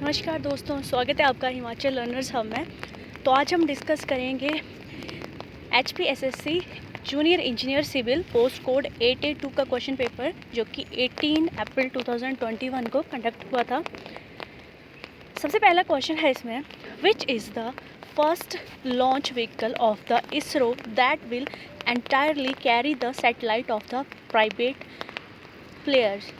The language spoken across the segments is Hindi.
नमस्कार दोस्तों, स्वागत है आपका हिमाचल लर्नर्स हब में। तो आज हम डिस्कस करेंगे HPSSC junior engineer civil post code 882 का क्वेश्चन पेपर, जो कि 18 अप्रैल 2021 को कंडक्ट हुआ था। सबसे पहला क्वेश्चन है इसमें, विच is the first launch vehicle of the ISRO that will entirely carry the satellite of the private players.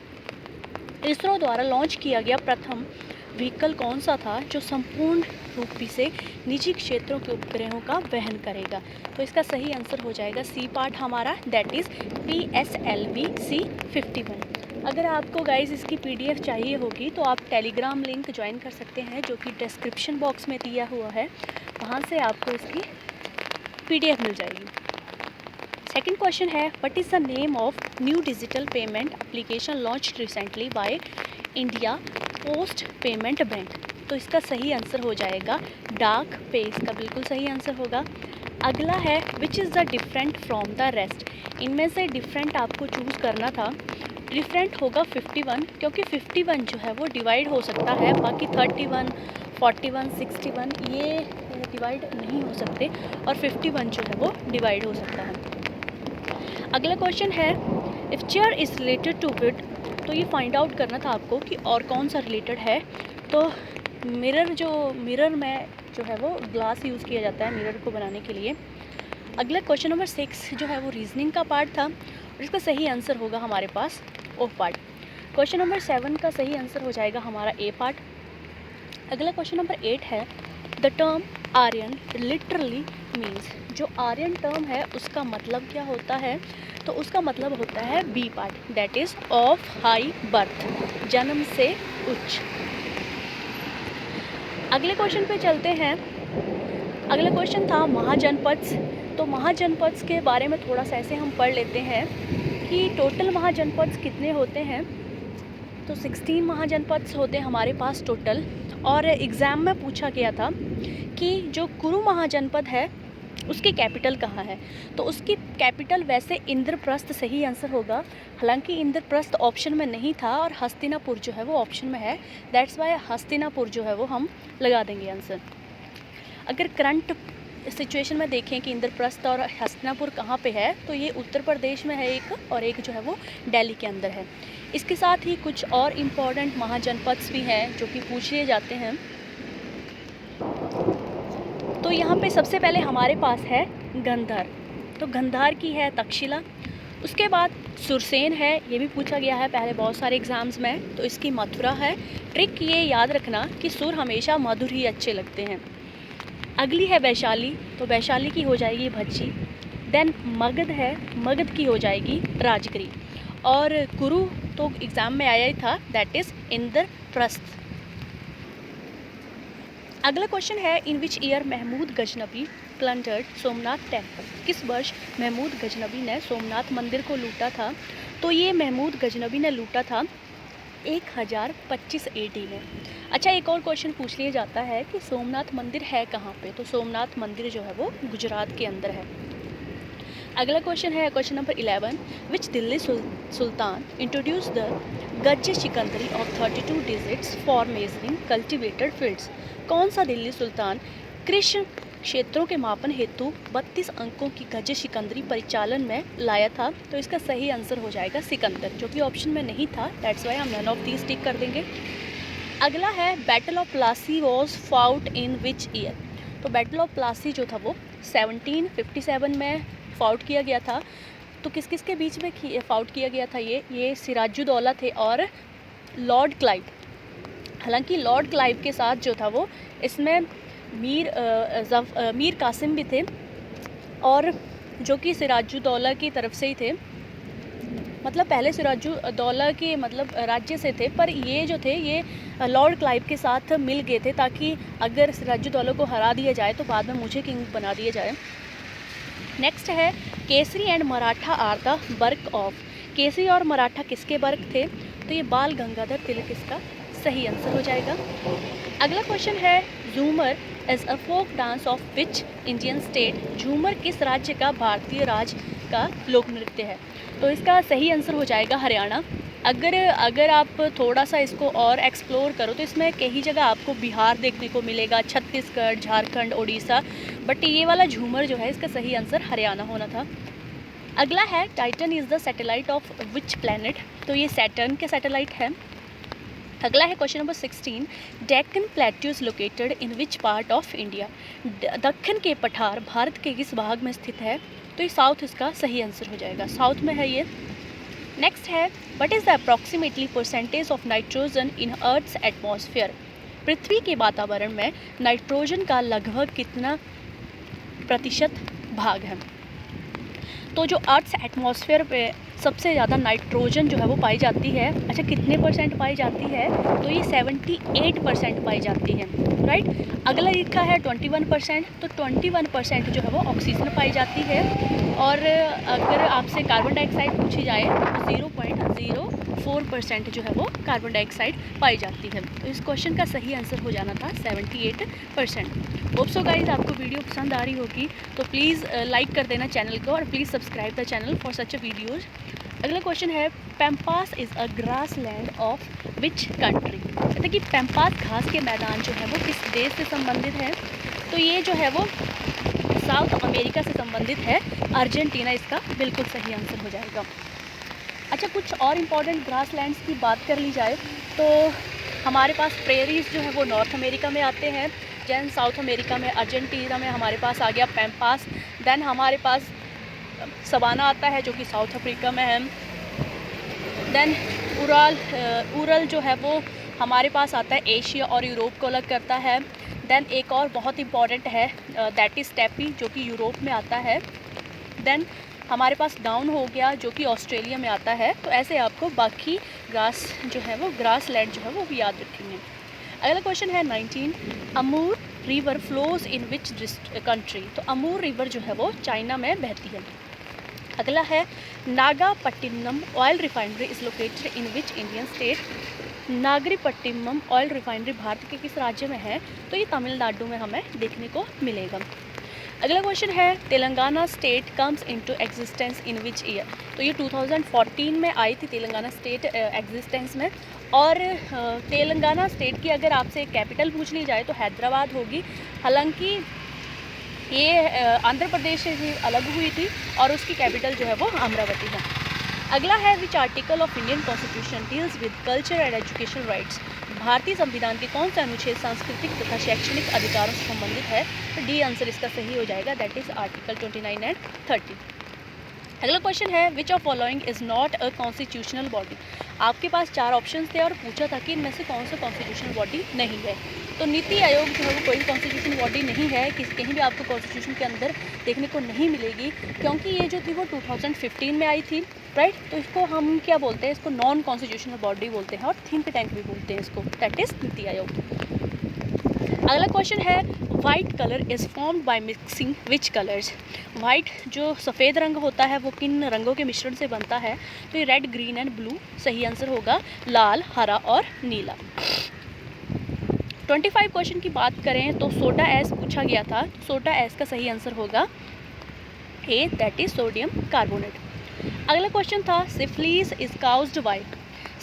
ISRO द्वारा लॉन्च किया गया प्रथम व्हीकल कौन सा था जो संपूर्ण रूप से निजी क्षेत्रों के उपग्रहों का वहन करेगा। तो इसका सही आंसर हो जाएगा सी पार्ट हमारा, दैट इज़ PSLV C51। अगर आपको गाइस इसकी PDF चाहिए होगी तो आप टेलीग्राम लिंक ज्वाइन कर सकते हैं, जो कि डिस्क्रिप्शन बॉक्स में दिया हुआ है। वहाँ से आपको इसकी PDF मिल जाएगी। सेकेंड क्वेश्चन है, what is the name of new digital payment application launched recently by India post payment bank. तो इसका सही आंसर हो जाएगा डाक पे, इसका बिल्कुल सही आंसर होगा। अगला है, which is the different from the rest. इनमें से डिफरेंट आपको चूज़ करना था। डिफरेंट होगा 51, क्योंकि 51 जो है वो डिवाइड हो सकता है, बाकी 31, 41, 61 ये डिवाइड नहीं हो सकते, और 51 जो है वो डिवाइड हो सकता है। अगला क्वेश्चन है, if chair is related to wood. तो ये फाइंड आउट करना था आपको कि और कौन सा रिलेटेड है। तो मिरर में जो है वो ग्लास यूज़ किया जाता है मिरर को बनाने के लिए। अगला क्वेश्चन नंबर 6 जो है वो रीजनिंग का पार्ट था, और इसका सही आंसर होगा हमारे पास ओ पार्ट। क्वेश्चन नंबर 7 का सही आंसर हो जाएगा हमारा ए पार्ट। अगला क्वेश्चन नंबर 8 है, the term Aryan literally means. जो आर्यन टर्म है उसका मतलब क्या होता है। तो उसका मतलब होता है B part, that is of high birth, जन्म से उच्च। अगले क्वेश्चन पे चलते हैं। अगला क्वेश्चन था महाजनपद। तो महाजनपद के बारे में थोड़ा सा ऐसे हम पढ़ लेते हैं कि टोटल महाजनपद कितने होते हैं। तो 16 महाजनपद होते हैं हमारे पास टोटल। और एग्ज़ाम में पूछा गया था कि जो कुरु महाजनपद है उसकी कैपिटल कहाँ है। तो उसकी कैपिटल वैसे इंद्रप्रस्थ सही आंसर होगा, हालांकि इंद्रप्रस्थ ऑप्शन में नहीं था और हस्तिनापुर जो है वो ऑप्शन में है, दैट्स वाई हस्तिनापुर जो है वो हम लगा देंगे आंसर। अगर करंट सिचुएशन में देखें कि इंद्रप्रस्थ और हस्तिनापुर कहाँ पे है, तो ये उत्तर प्रदेश में है एक, और एक जो है वो दिल्ली के अंदर है। इसके साथ ही कुछ और इम्पॉर्टेंट महाजनपद भी हैं जो कि पूछ लिए जाते हैं। तो यहाँ पे सबसे पहले हमारे पास है गंधर। तो गंधार की है तक्षशिला। उसके बाद सुरसेन है, ये भी पूछा गया है पहले बहुत सारे एग्जाम्स में, तो इसकी मथुरा है। ट्रिक ये याद रखना कि सुर हमेशा मधुर ही अच्छे लगते हैं। अगली है वैशाली, तो वैशाली की हो जाएगी भज्जी। देन मगध है, मगध की हो जाएगी राजगिरी। और कुरु तो एग्ज़ाम में आया ही था, दैट इज़ इंद्रप्रस्थ। अगला क्वेश्चन है, in which year Mahmud Ghaznavi plundered Somnath temple. किस वर्ष महमूद गजनबी ने सोमनाथ मंदिर को लूटा था। तो ये महमूद गजनबी ने लूटा था 1025 AD में। अच्छा, एक और क्वेश्चन पूछ लिया जाता है कि सोमनाथ मंदिर है कहाँ पे। तो सोमनाथ मंदिर जो है वो गुजरात के अंदर है। अगला क्वेश्चन है question number 11, which Delhi sultan introduced the Gaz Sikandari of 32 digits for measuring cultivated fields. कौन सा दिल्ली सुल्तान कृषि क्षेत्रों के मापन हेतु 32 अंकों की गज्जे शिकंदरी परिचालन में लाया था। तो इसका सही आंसर हो जाएगा सिकंदर, जो कि ऑप्शन में नहीं था, दैट्स वाई हम नन ऑफ दीज टिक कर देंगे। अगला है, battle of Plassey was fought in which year. तो बैटल ऑफ प्लासी जो था वो 1757 में फाउट किया गया था। तो किस किस के बीच में फाउट किया गया था ये सिराजुद्दौला थे और लॉर्ड क्लाइव। हालांकि लॉर्ड क्लाइव के साथ जो था वो इसमें मीर कासिम भी थे, और जो कि सिराजुद्दौला की तरफ से ही थे। मतलब पहले सिराजुद्दौला के मतलब राज्य से थे, पर ये जो थे ये लॉर्ड क्लाइव के साथ मिल गए थे, ताकि अगर सिराजुद्दौला को हरा दिया जाए तो बाद में मुझे किंग बना दिया जाए। नेक्स्ट है, Kesari and Maratha are the work of. Kesari और मराठा किसके वर्क थे। तो ये बाल गंगाधर तिलक इसका सही आंसर हो जाएगा। अगला क्वेश्चन है, Jhumar is a folk dance of which Indian state. Jhumar किस राज्य का भारतीय राज्य का लोक नृत्य है। तो इसका सही आंसर हो जाएगा हरियाणा। अगर आप थोड़ा सा इसको और एक्सप्लोर करो तो इसमें कई जगह आपको बिहार देखने को मिलेगा, छत्तीसगढ़, झारखंड, उड़ीसा, बट ये वाला झूमर जो है इसका सही आंसर हरियाणा होना था। अगला है Titan is the satellite of which planet, तो ये सैटर्न के सैटेलाइट है। अगला है question number 16, Deccan plateau is located in which part of India, Deccan के पठार भारत के किस भाग में स्थित है, तो ये साउथ इसका सही आंसर हो जाएगा, साउथ में है ये। नेक्स्ट है what is the approximately percentage of nitrogen in earth's atmosphere, पृथ्वी के वातावरण में नाइट्रोजन का लगभग कितना प्रतिशत भाग है। तो जो अर्थ एटमॉस्फेयर पे सबसे ज़्यादा नाइट्रोजन जो है वो पाई जाती है, अच्छा कितने परसेंट पाई जाती है, तो ये 78% पाई जाती है, राइट। अगला लिखा है 21%, तो 21% जो है वो ऑक्सीजन पाई जाती है। और अगर आपसे कार्बन डाइऑक्साइड पूछी जाए तो 0.04% जो है वो कार्बन डाइऑक्साइड पाई जाती है। तो इस क्वेश्चन का सही आंसर हो जाना था 78%। होप सो गाइज आपको वीडियो पसंद आ रही होगी, तो प्लीज़ लाइक कर देना चैनल को और please subscribe the channel for such a videos. अगला क्वेश्चन है pampas is a grassland of which country, कहते कि पैम्पास घास के मैदान जो है वो किस देश से संबंधित है, तो ये जो है वो साउथ अमेरिका से संबंधित है, अर्जेंटीना इसका बिल्कुल सही आंसर हो जाएगा। अच्छा कुछ और इम्पॉर्टेंट ग्रास लैंड्स की बात कर ली जाए तो हमारे पास प्रेरीज जो है वो नॉर्थ अमेरिका में आते हैं, जैन साउथ अमेरिका में अर्जेंटीना में हमारे पास आ गया पैम्पास। देन हमारे पास सवाना आता है जो कि साउथ अफ्रीका में है। देन उरल जो है वो हमारे पास आता है, एशिया और यूरोप को अलग करता है। देन एक और बहुत इंपॉर्टेंट है दैट इज़ स्टेपी जो कि यूरोप में आता है। देन हमारे पास डाउन हो गया जो कि ऑस्ट्रेलिया में आता है। तो ऐसे आपको बाकी ग्रास जो है वो ग्रास लैंड जो है वो भी याद रखेंगे। अगला क्वेश्चन है 19, Amur river flows in which country, तो अमूर रिवर जो है वो चाइना में बहती है। अगला है Nagapattinam oil refinery is located in which Indian state, Nagapattinam oil refinery Bharat के किस राज्य में है, तो ये तमिलनाडु में हमें देखने को मिलेगा। अगला क्वेश्चन है Telangana state comes into existence in which year, तो ये 2014 में आई थी तेलंगाना स्टेट एग्जिस्टेंस में। और तेलंगाना स्टेट की अगर आपसे कैपिटल पूछ ली जाए तो हैदराबाद होगी, हालांकि ये आंध्र प्रदेश से ही अलग हुई थी और उसकी कैपिटल जो है वो अमरावती है। अगला है which article of Indian constitution deals with culture and education rights, भारतीय संविधान के कौन सा अनुच्छेद सांस्कृतिक तथा शैक्षणिक अधिकारों से संबंधित है, तो डी आंसर इसका सही हो जाएगा, दैट इज़ आर्टिकल 29 एंड 30। अगला क्वेश्चन है which of following is not a constitutional body, आपके पास 4 ऑप्शन थे और पूछा था कि इनमें से कौन सा कॉन्स्टिट्यूशनल बॉडी नहीं है। तो नीति आयोग जो है वो कोई कॉन्स्टिट्यूशनल बॉडी नहीं है, कहीं भी आपको कॉन्स्टिट्यूशन के अंदर देखने को नहीं मिलेगी, क्योंकि ये जो थी वो 2015 में आई थी, राइट। तो इसको हम क्या बोलते हैं, इसको नॉन कॉन्स्टिट्यूशनल बॉडी बोलते हैं और थिंक टैंक भी बोलते हैं इसको, दैट इज़ नीति आयोग। अगला क्वेश्चन है white colour is formed by mixing which colours, white जो सफ़ेद रंग होता है वो किन रंगों के मिश्रण से बनता है, तो ये रेड, ग्रीन एंड ब्लू, सही आंसर होगा लाल, हरा और नीला। 25 क्वेश्चन की बात करें तो सोडा ऐश पूछा गया था, सोडा ऐश का सही आंसर होगा ए, दैट इज सोडियम कार्बोनेट। अगला क्वेश्चन था syphilis is caused bye,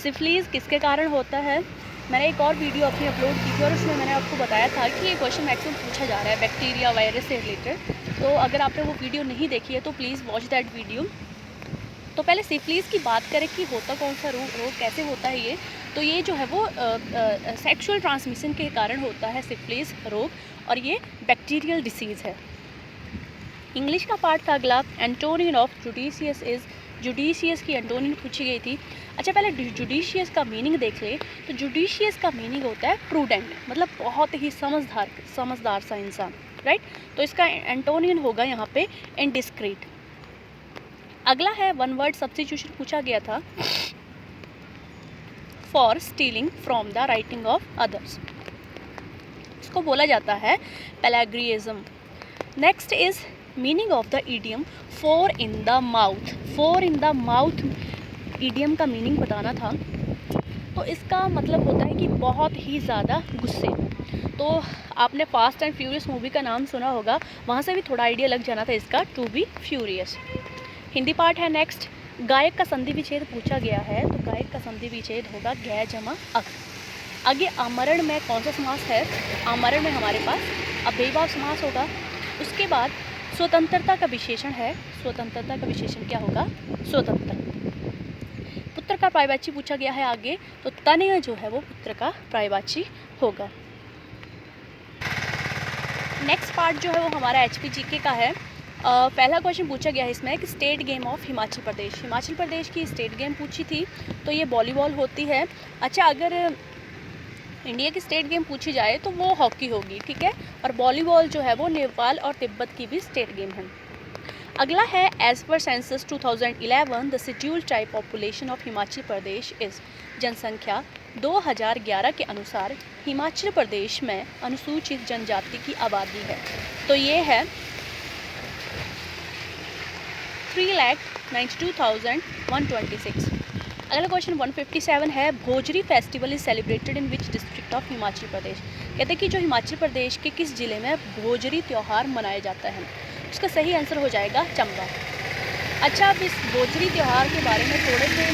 syphilis किसके कारण होता है। मैंने एक और वीडियो अपनी अपलोड की थी और उसमें मैंने आपको बताया था कि ये क्वेश्चन मैक्सिमम पूछा जा रहा है बैक्टीरिया वायरस से रिलेटेड, तो अगर आपने वो वीडियो नहीं देखी है तो प्लीज़ वॉच दैट वीडियो। तो पहले सिफिलिस की बात करें कि होता कौन सा रोग कैसे होता है ये, तो ये जो है वो सेक्सुअल ट्रांसमिशन के कारण होता है सिफिलिस रोग, और ये बैक्टीरियल डिसीज़ है। इंग्लिश का पार्ट था अगला, एंटोनियन ऑफ जुडिशियस इज़, जुडिशियस की एंटोनियन पूछी गई थी। अच्छा पहले जुडिशियस का मीनिंग देख ले, तो जुडिशियस का मीनिंग होता है प्रूडेंट, मतलब बहुत ही समझदार सा इंसान, राइट। तो इसका एंटोनियन होगा यहाँ पे इनडिस्क्रीट। अगला है वन वर्ड सब्स्टिट्यूशन पूछा गया था, for stealing from the writing of others, इसको बोला जाता है plagiarism. Next is meaning of the idiom four in the mouth, four in the mouth idiom का मीनिंग बताना था, तो इसका मतलब होता है कि बहुत ही ज़्यादा गुस्से। तो आपने फास्ट एंड फ्यूरियस मूवी का नाम सुना होगा, वहाँ से भी थोड़ा आइडिया लग जाना था इसका, to be furious. Hindi part है नेक्स्ट, गायक का संधि विच्छेद पूछा गया है, तो गायक का संधि विच्छेद होगा गै जमा अक। आगे आमरण में कौन सा समास है? आमरण में हमारे पास अव्ययीभाव समास होगा। उसके बाद स्वतंत्रता का विशेषण है, स्वतंत्रता का विशेषण क्या होगा? स्वतंत्र। पुत्र का पर्यायवाची पूछा गया है आगे, तो तनय जो है वो पुत्र का पर्यायवाची होगा। नेक्स्ट पार्ट जो है वो हमारा HPGK का है। पहला क्वेश्चन पूछा गया है इसमें कि state game of Himachal Pradesh. Himachal Pradesh की स्टेट गेम पूछी थी, तो ये वॉलीबॉल होती है। अच्छा, अगर इंडिया की स्टेट गेम पूछी जाए तो वो हॉकी होगी, ठीक है। और वॉलीबॉल जो है वो नेपाल और तिब्बत की भी स्टेट गेम है। अगला है as per census 2011 the scheduled tribe population of Himachal Pradesh is. जनसंख्या 2011 के अनुसार हिमाचल प्रदेश में अनुसूचित जनजाति की आबादी है, तो ये है 3,92,126। अगला क्वेश्चन 157 है Bhojri festival is celebrated in which district of Himachal Pradesh. कहते हैं कि जो हिमाचल प्रदेश के किस जिले में भोजरी त्यौहार मनाया जाता है? उसका सही आंसर हो जाएगा चंबा। अच्छा, अब इस भोजरी त्यौहार के बारे में थोड़े से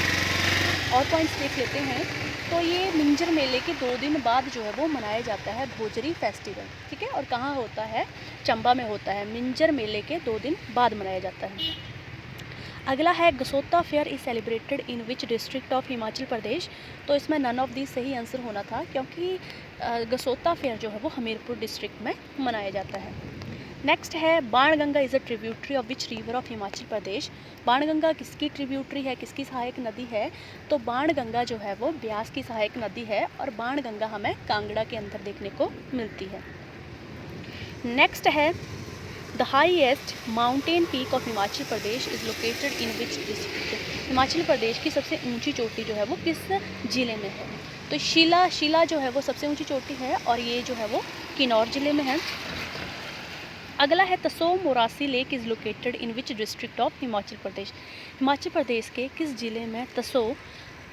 और पॉइंट्स देख लेते हैं। तो ये मिंजर मेले के 2 दिन बाद जो है वो मनाया जाता है भोजरी फेस्टिवल, ठीक है। और कहाँ होता है? चंबा में होता है। मिंजर मेले के 2 दिन बाद मनाया जाता है। अगला है Gasota fair is celebrated in which district of Himachal Pradesh. तो इसमें नन ऑफ दी सही आंसर होना था, क्योंकि गसोता फेयर जो है वो हमीरपुर डिस्ट्रिक्ट में मनाया जाता है। नेक्स्ट है Banganga is a tributary of which river of Himachal Pradesh. Banganga किसकी ट्रिब्यूटरी है, किसकी सहायक नदी है? तो बाणगंगा जो है वो ब्यास की सहायक नदी है, और बाणगंगा हमें कांगड़ा के अंदर देखने को मिलती है। नेक्स्ट है the highest mountain peak of Himachal Pradesh is located in which district. Himachal Pradesh की सबसे ऊंची चोटी जो है वो किस ज़िले में है? तो शिला जो है वो सबसे ऊंची चोटी है, और ये जो है वो किन्नौर ज़िले में है। अगला है Tso Morasi lake is located in which district of Himachal Pradesh. Himachal Pradesh के किस ज़िले में तसो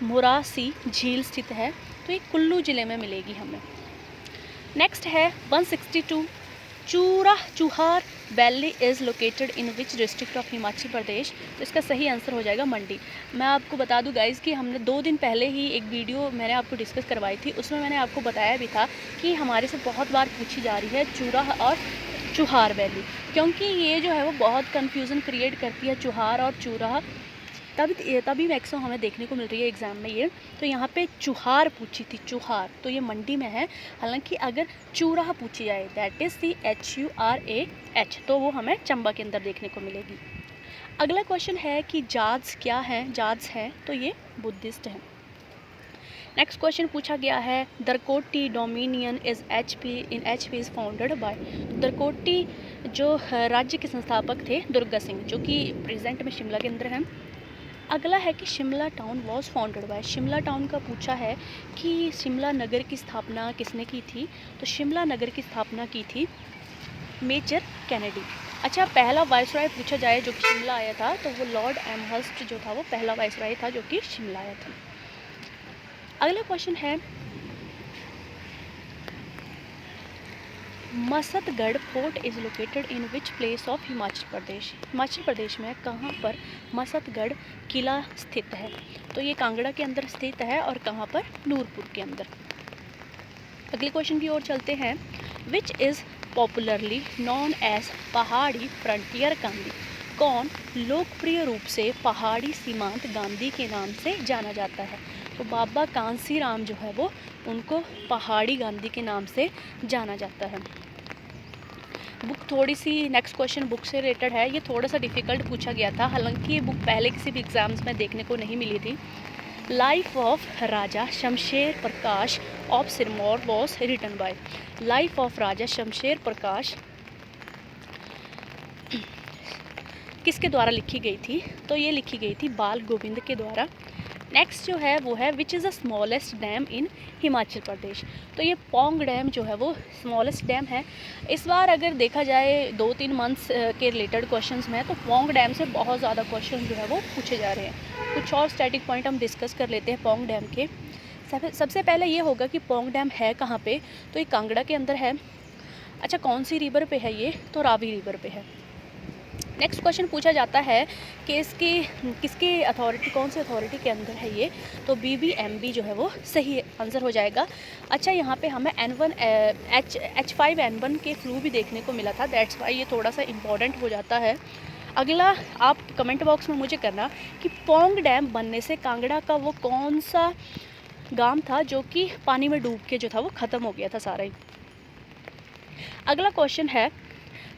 मोरासी झील स्थित है? तो ये कुल्लू ज़िले में मिलेगी हमें। नेक्स्ट है 162 Chuhar valley is located in which district of Himachal Pradesh. तो इसका सही आंसर हो जाएगा मंडी। मैं आपको बता दूं गाइज़ कि हमने 2 दिन पहले ही एक वीडियो मैंने आपको डिस्कस करवाई थी, उसमें मैंने आपको बताया भी था कि हमारे से बहुत बार पूछी जा रही है चूरा और चूहार वैली, क्योंकि ये जो है वो बहुत कन्फ्यूज़न क्रिएट करती है चूहार और चूरा। तभी मैक्सिमम हमें देखने को मिल रही है एग्ज़ाम में ये। तो यहाँ पे चूहार पूछी थी, चूहार, तो ये मंडी में है। हालांकि अगर चूराह पूछी जाए दैट इज़ CHURAH, तो वो हमें चंबा के अंदर देखने को मिलेगी। अगला क्वेश्चन है कि जाट्स क्या हैं? जाट्स हैं तो ये बुद्धिस्ट हैं। नेक्स्ट क्वेश्चन पूछा गया है Darkoti dominion is HP is founded by. Darkoti जो राज्य के संस्थापक थे दुर्गा सिंह, जो कि प्रेजेंट में शिमला के अंदर हैं। अगला है कि Shimla town was founded by. Shimla town का पूछा है कि शिमला नगर की स्थापना किसने की थी? तो शिमला नगर की स्थापना की थी मेजर कैनेडी। अच्छा, पहला वाइसरॉय पूछा जाए जो कि शिमला आया था, तो वो लॉर्ड एमहर्स्ट जो था वो पहला वाइसरॉय था जो कि शिमला आया था। अगला क्वेश्चन है Mastgarh fort is located in which place of Himachal Pradesh. Himachal Pradesh में कहाँ पर मसतगढ़ किला स्थित है? तो ये कांगड़ा के अंदर स्थित है, और कहाँ पर? नूरपुर के अंदर। अगले क्वेश्चन की ओर चलते हैं। Which is popularly known as Pahadi frontier Gandhi. कौन लोकप्रिय रूप से पहाड़ी सीमांत गांधी के नाम से जाना जाता है? तो बाबा कांसी राम जो है वो उनको पहाड़ी गांधी के नाम से जाना जाता है। बुक थोड़ी सी, नेक्स्ट क्वेश्चन बुक से रिलेटेड है। ये थोड़ा सा डिफ़िकल्ट पूछा गया था, हालांकि ये बुक पहले किसी भी एग्ज़ाम्स में देखने को नहीं मिली थी। Life of Raja Shamsher Prakash of Sirmaur was written by. Life of Raja Shamsher Prakash किसके द्वारा लिखी गई थी? तो ये लिखी गई थी बाल गोविंद के द्वारा। नेक्स्ट जो है वो है which is the smallest dam in Himachal Pradesh. तो ये पौंग डैम जो है वो स्मॉलेस्ट डैम है। इस बार अगर देखा जाए 2-3 मंथ्स के रिलेटेड क्वेश्चंस में, तो पौंग डैम से बहुत ज़्यादा क्वेश्चन जो है वो पूछे जा रहे हैं। कुछ और स्टैटिक पॉइंट हम डिस्कस कर लेते हैं पौंग डैम के। सबसे पहले ये होगा कि पौंग डैम है कहाँ पे? तो ये कांगड़ा के अंदर है। अच्छा, कौन सी रिवर पे है ये? तो रावी रिवर पे है। नेक्स्ट क्वेश्चन पूछा जाता है कि किसकी अथॉरिटी, कौन सी अथॉरिटी के अंदर है ये, तो BBMB जो है वो सही आंसर हो जाएगा। अच्छा, यहाँ पे हमें H5N1 के फ्लू भी देखने को मिला था, दैट्स वाई ये थोड़ा सा इम्पॉर्टेंट हो जाता है। अगला आप कमेंट बॉक्स में मुझे करना कि पोंग डैम बनने से कांगड़ा का वो कौन सा गांव था जो कि पानी में डूब के जो था वो ख़त्म हो गया था सारा ही। अगला क्वेश्चन है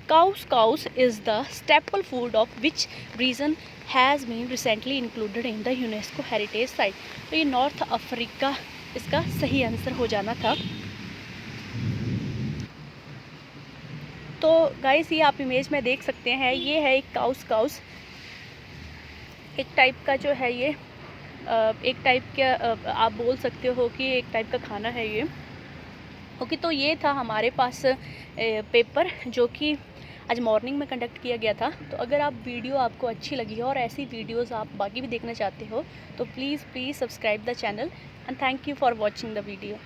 काउस is the staple food of which region has been recently included in the UNESCO heritage site. तो ये नॉर्थ अफ्रीका इसका सही आंसर हो जाना था। तो गाइस ये आप इमेज में देख सकते हैं, ये है एक काउस एक टाइप का जो है ये एक टाइप का आप बोल सकते हो कि एक टाइप का खाना है ये। ओके, तो ये था हमारे पास पेपर जो कि आज मॉर्निंग में कंडक्ट किया गया था। तो अगर आप वीडियो आपको अच्छी लगी हो और ऐसी वीडियोस आप बाकी भी देखना चाहते हो तो please subscribe the channel and thank you for watching the video.